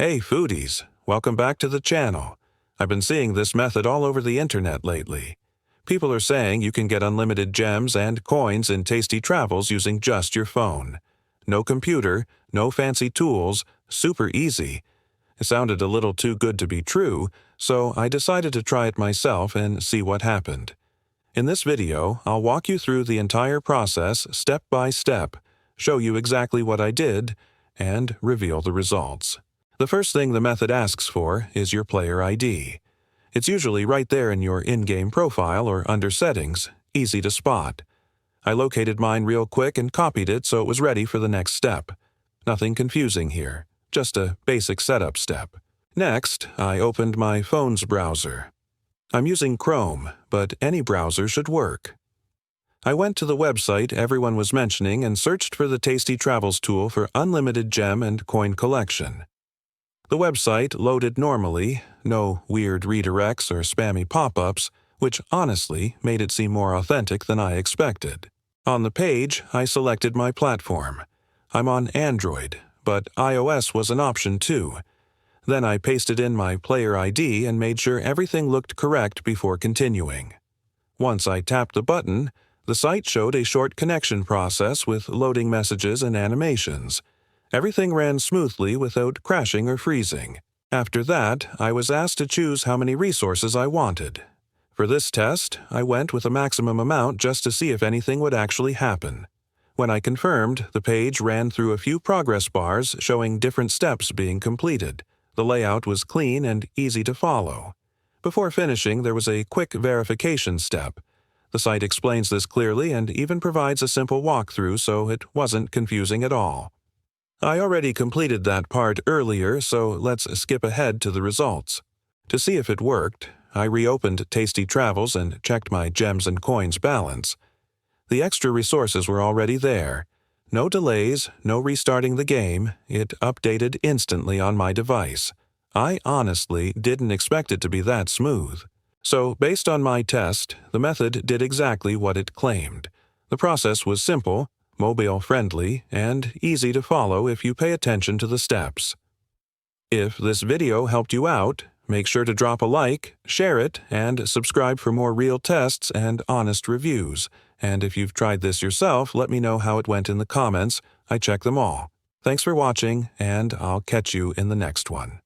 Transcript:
Hey foodies, welcome back to the channel. I've been seeing this method all over the internet lately. People are saying you can get unlimited gems and coins in Tasty Travels using just your phone. No computer, no fancy tools, super easy. It sounded a little too good to be true, so I decided to try it myself and see what happened. In this video, I'll walk you through the entire process step by step, show you exactly what I did, and reveal the results. The first thing the method asks for is your player ID. It's usually right there in your in-game profile or under Settings, easy to spot. I located mine real quick and copied it so it was ready for the next step. Nothing confusing here, just a basic setup step. Next, I opened my phone's browser. I'm using Chrome, but any browser should work. I went to the website everyone was mentioning and searched for the Tasty Travels tool for unlimited gem and coin collection. The website loaded normally, no weird redirects or spammy pop-ups, which honestly made it seem more authentic than I expected. On the page, I selected my platform. I'm on Android, but iOS was an option too. Then I pasted in my player ID and made sure everything looked correct before continuing. Once I tapped the button, the site showed a short connection process with loading messages and animations. Everything ran smoothly without crashing or freezing. After that, I was asked to choose how many resources I wanted. For this test, I went with a maximum amount just to see if anything would actually happen. When I confirmed, the page ran through a few progress bars showing different steps being completed. The layout was clean and easy to follow. Before finishing, there was a quick verification step. The site explains this clearly and even provides a simple walkthrough so it wasn't confusing at all. I already completed that part earlier, so let's skip ahead to the results. To see if it worked, I reopened Tasty Travels and checked my gems and coins balance. The extra resources were already there. No delays, no restarting the game, it updated instantly on my device. I honestly didn't expect it to be that smooth. So, based on my test, the method did exactly what it claimed. The process was simple, mobile-friendly, and easy to follow if you pay attention to the steps. If this video helped you out, make sure to drop a like, share it, and subscribe for more real tests and honest reviews. And if you've tried this yourself, let me know how it went in the comments. I check them all. Thanks for watching, and I'll catch you in the next one.